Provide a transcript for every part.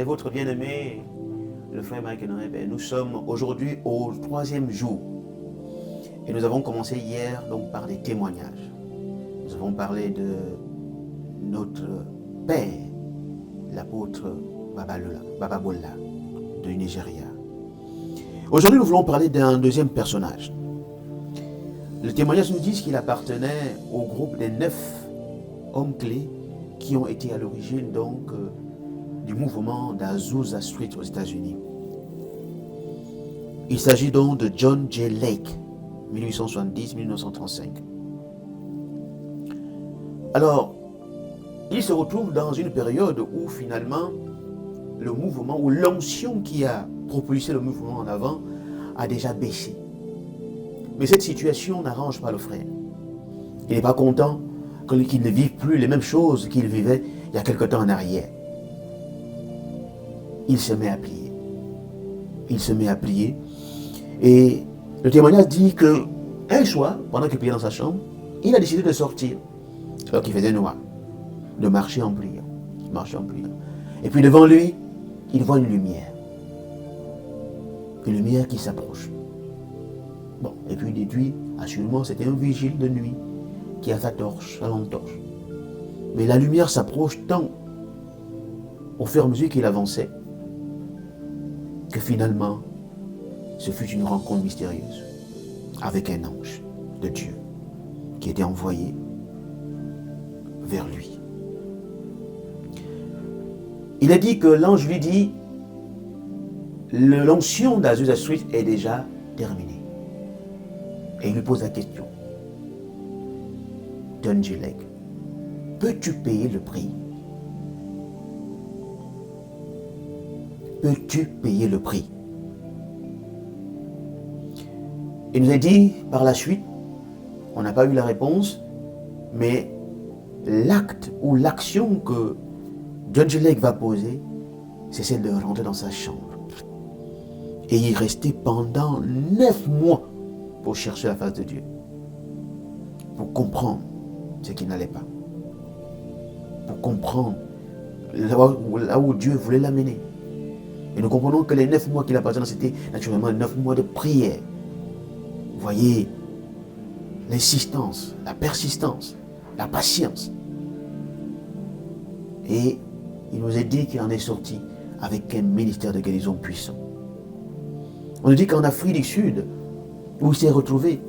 C'est votre bien-aimé, le frère Mike Noël. Nous sommes aujourd'hui au 3e jour. Et nous avons commencé hier donc par des témoignages. Nous avons parlé de notre père, l'apôtre Baba Bola, du Nigeria. Aujourd'hui, nous voulons parler d'un deuxième personnage. Le témoignage nous dit qu'il appartenait au groupe des 9 hommes clés qui ont été à l'origine donc du mouvement d'Azusa Street aux États-Unis. Il s'agit donc de John J. Lake, 1870-1935. Alors, il se retrouve dans une période où finalement le mouvement, ou l'onction qui a propulsé le mouvement en avant a déjà baissé. Mais cette situation n'arrange pas le frère. Il n'est pas content qu'il ne vive plus les mêmes choses qu'il vivait il y a quelque temps en arrière. Il se met à plier. Il se met à plier. Et le témoignage dit qu'un soir, pendant qu'il priait dans sa chambre, il a décidé de sortir, alors qu'il faisait noir, de marcher en priant. Marcher en priant. Et puis devant lui, il voit une lumière. Une lumière qui s'approche. Bon, et puis il déduit, assurément, c'était un vigile de nuit qui a sa torche, sa lampe torche. Mais la lumière s'approche tant au fur et à mesure qu'il avançait que finalement, ce fut une rencontre mystérieuse avec un ange de Dieu qui était envoyé vers lui. Il a dit que l'ange lui dit l'onction d'Azusa Street est déjà terminée. Et il lui pose la question. John J. Lake, peux-tu payer le prix? Peux-tu payer le prix? Il nous a dit par la suite, on n'a pas eu la réponse, mais l'acte ou l'action que John J. Lake va poser, c'est celle de rentrer dans sa chambre. Et y rester pendant 9 mois pour chercher la face de Dieu. Pour comprendre ce qui n'allait pas. Pour comprendre là où Dieu voulait l'amener. Et nous comprenons que les 9 mois qu'il a passé, c'était naturellement 9 mois de prière. Vous voyez l'insistance, la persistance, la patience. Et il nous a dit qu'il en est sorti avec un ministère de guérison puissant. On nous dit qu'en Afrique du Sud, où il s'est retrouvé,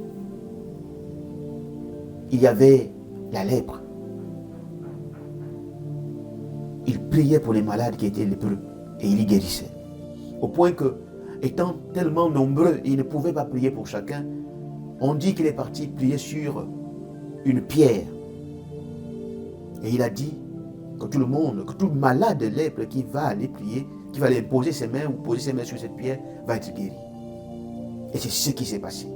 il y avait la lèpre. Il priait pour les malades qui étaient lépreux et il y guérissait. Au point que, étant tellement nombreux, il ne pouvait pas prier pour chacun. On dit qu'il est parti prier sur une pierre. Et il a dit que tout le monde, que tout malade de lèpre qui va aller prier, qui va aller poser ses mains ou poser ses mains sur cette pierre, va être guéri. Et c'est ce qui s'est passé.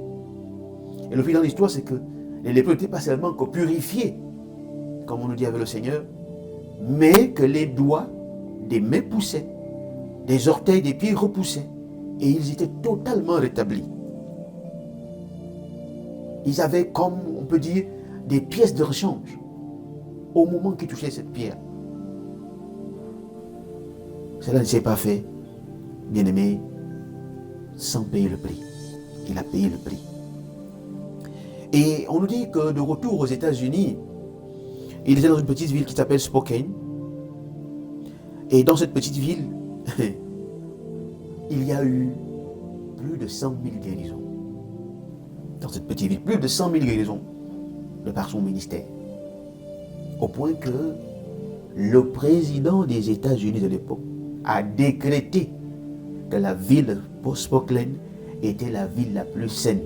Et le fil dans l'histoire, c'est que les lépreux n'étaient pas seulement que purifiés, comme on nous dit avec le Seigneur, mais que les doigts des mains poussaient, des orteils des pieds repoussaient, et ils étaient totalement rétablis. Ils avaient, comme on peut dire, des pièces de rechange au moment qu'ils touchaient cette pierre. Cela ne s'est pas fait, bien-aimé, sans payer le prix. Il a payé le prix. Et on nous dit que de retour aux États-Unis, il était dans une petite ville qui s'appelle Spokane. Et dans cette petite ville, il y a eu plus de 100 000 guérisons. Dans cette petite ville, plus de 100 000 guérisons de par son ministère. Au point que le président des États-Unis de l'époque a décrété que la ville de Spokane était la ville la plus saine.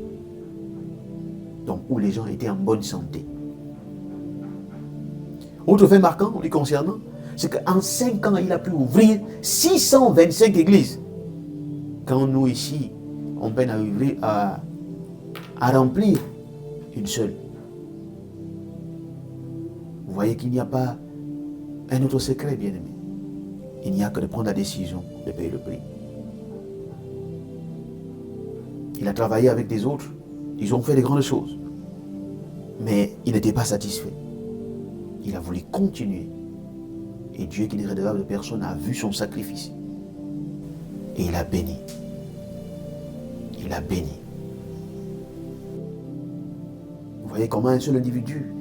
Donc où les gens étaient en bonne santé. Autre fait marquant lui concernant, c'est qu'en 5 ans, il a pu ouvrir 625 églises. Quand nous ici, on peine à remplir une seule. Vous voyez qu'il n'y a pas un autre secret, bien-aimé. Il n'y a que de prendre la décision de payer le prix. Il a travaillé avec des autres. Ils ont fait de grandes choses. Mais il n'était pas satisfait. Il a voulu continuer. Et Dieu, qui n'est redevable de personne, a vu son sacrifice. Et il a béni. Il a béni. Vous voyez comment un seul individu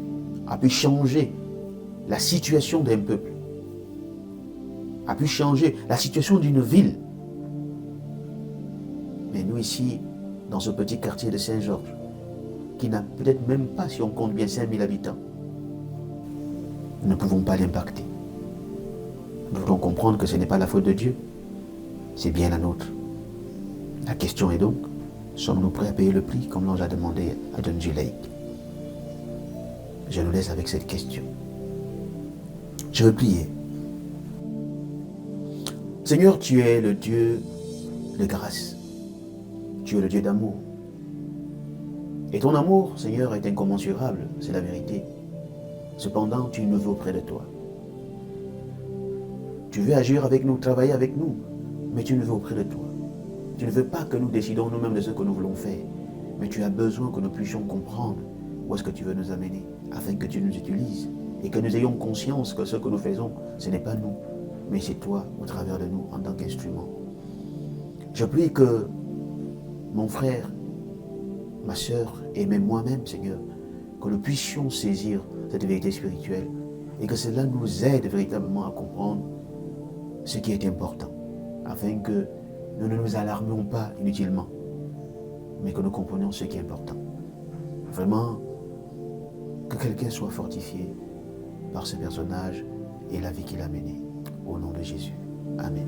a pu changer la situation d'un peuple, a pu changer la situation d'une ville. Mais nous ici, dans ce petit quartier de Saint-Georges, qui n'a peut-être même pas, si on compte bien, 5000 habitants, nous ne pouvons pas l'impacter. Nous devons comprendre que ce n'est pas la faute de Dieu, c'est bien la nôtre. La question est donc, sommes-nous prêts à payer le prix comme l'ange a demandé à John G. Lake? Je nous laisse avec cette question. Je veux prier. Seigneur, tu es le Dieu de grâce. Tu es le Dieu d'amour. Et ton amour, Seigneur, est incommensurable, c'est la vérité. Cependant, tu nous veux auprès de toi. Tu veux agir avec nous, travailler avec nous, mais tu nous veux auprès de toi. Tu ne veux pas que nous décidons nous-mêmes de ce que nous voulons faire, mais tu as besoin que nous puissions comprendre où est-ce que tu veux nous amener, afin que tu nous utilises et que nous ayons conscience que ce que nous faisons, ce n'est pas nous, mais c'est toi au travers de nous en tant qu'instrument. Je prie que mon frère, ma sœur et même moi-même, Seigneur, que nous puissions saisir cette vérité spirituelle et que cela nous aide véritablement à comprendre ce qui est important, afin que nous ne nous alarmions pas inutilement, mais que nous comprenions ce qui est important. Vraiment, que quelqu'un soit fortifié par ce personnage et la vie qu'il a menée. Au nom de Jésus. Amen.